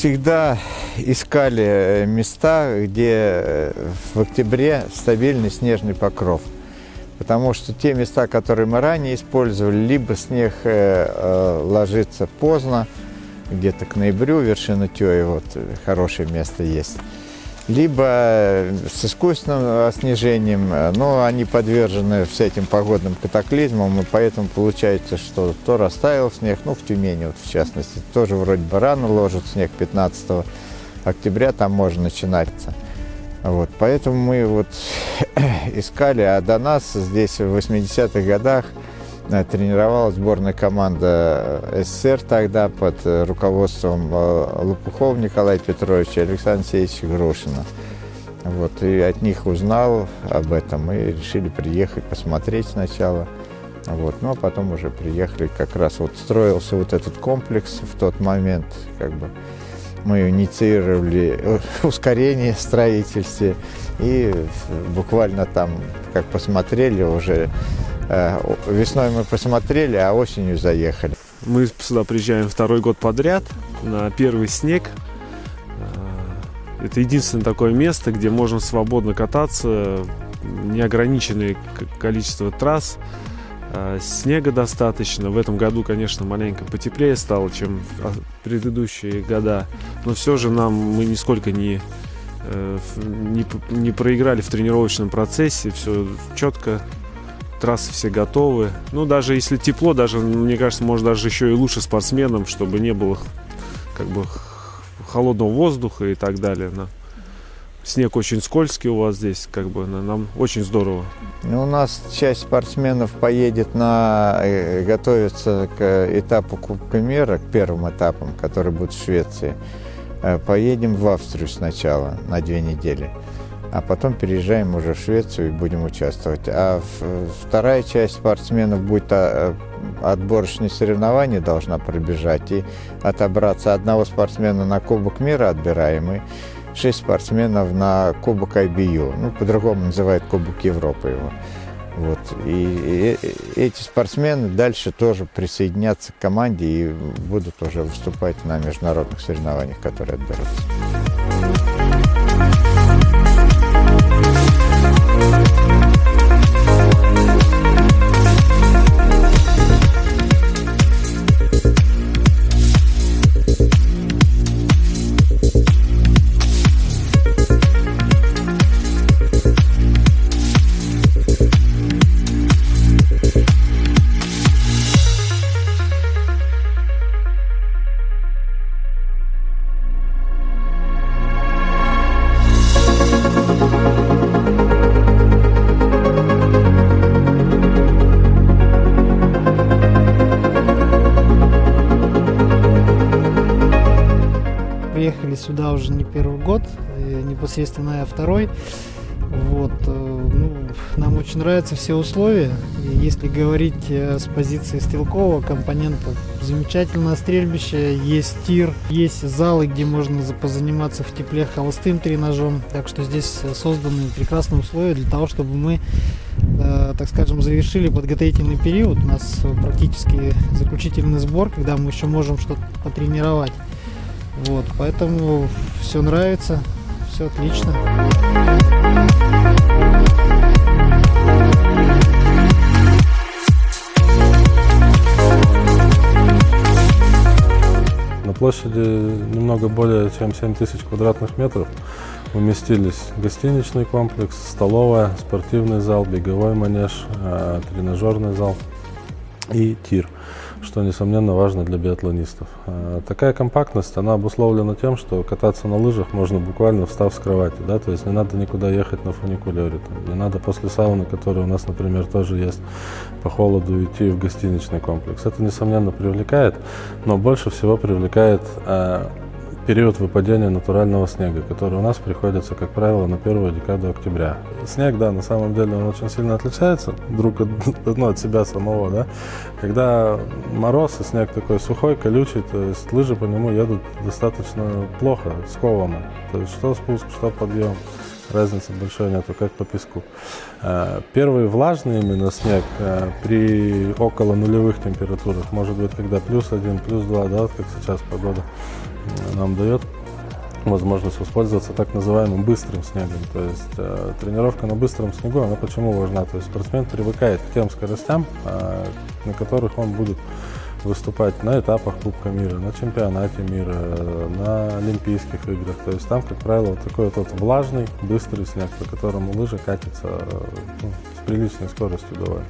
всегда искали места, где в октябре стабильный снежный покров. Потому что те места, которые мы ранее использовали, либо снег ложится поздно, где-то к ноябрю, вершина Тёи, вот хорошее место есть, либо с искусственным снижением, но они подвержены всяким погодным катаклизмам, и поэтому получается, что то растаял снег, ну, в Тюмени, вот, в частности, тоже вроде бы рано ложат снег, 15 октября там можно начинаться. Вот, поэтому мы вот искали, а до нас здесь в 80-х годах тренировалась сборная команда СССР тогда под руководством Лопухова Николая Петровича и Александра Алексеевича Грушина. Вот, и от них узнал об этом, и решили приехать посмотреть сначала. Вот, ну а потом уже приехали, как раз вот строился вот этот комплекс в тот момент, как бы мы инициировали ускорение строительства, и буквально там, как посмотрели уже, весной мы посмотрели, а осенью заехали. Мы сюда приезжаем второй год подряд на первый снег. Это единственное такое место, где можно свободно кататься, неограниченное количество трасс, снега достаточно. В этом году, конечно, маленько потеплее стало, чем в предыдущие года, но все же мы нисколько не проиграли в тренировочном процессе, все четко. Трассы все готовы. Ну, даже если тепло, даже, мне кажется, может даже еще и лучше спортсменам, чтобы не было как бы холодного воздуха и так далее. Снег очень скользкий у вас здесь, как бы нам очень здорово. Ну, у нас часть спортсменов поедет готовится к этапу Кубка мира, к первым этапам, которые будут в Швеции. Поедем в Австрию сначала на 2 недели. А потом переезжаем уже в Швецию и будем участвовать. А вторая часть спортсменов будет отборочные соревнования, должна пробежать и отобраться. Одного спортсмена на Кубок мира отбираем, и 6 спортсменов на Кубок IBU. Ну, по-другому называют Кубок Европы его. Вот. И эти спортсмены дальше тоже присоединятся к команде и будут уже выступать на международных соревнованиях, которые отберутся. Приехали сюда уже не первый год, непосредственно я второй. Вот, нам очень нравятся все условия. И если говорить с позиции стрелкового компонента, замечательное стрельбище, есть тир, есть залы, где можно позаниматься в тепле холостым тренажом. Так что здесь созданы прекрасные условия для того, чтобы мы, так скажем, завершили подготовительный период. У нас практически заключительный сбор, когда мы еще можем что-то потренировать. Вот, поэтому все нравится, все отлично. На площади немного более чем 7000 квадратных метров уместились гостиничный комплекс, столовая, спортивный зал, беговой манеж, тренажерный зал и тир, что, несомненно, важно для биатлонистов. Такая компактность, она обусловлена тем, что кататься на лыжах можно буквально встав с кровати, да, то есть не надо никуда ехать на фуникулере, не надо после сауны, которая у нас, например, тоже есть, по холоду идти в гостиничный комплекс. Это, несомненно, привлекает, но больше всего привлекает период выпадения натурального снега, который у нас приходится, как правило, на первую декаду октября. Снег, да, на самом деле он очень сильно отличается друг от себя самого, да. Когда мороз и снег такой сухой, колючий, то есть лыжи по нему едут достаточно плохо, скованно. То есть что спуск, что подъем, разницы большой нету, как по песку. Первый влажный именно снег при около нулевых температурах, может быть, когда +1, +2, да, вот как сейчас погода, нам дает возможность воспользоваться так называемым быстрым снегом. То есть тренировка на быстром снегу, она почему важна? То есть спортсмен привыкает к тем скоростям, на которых он будет выступать на этапах Кубка мира, на чемпионате мира, на Олимпийских играх. То есть там, как правило, вот такой вот влажный, быстрый снег, по которому лыжа катится с приличной скоростью довольно.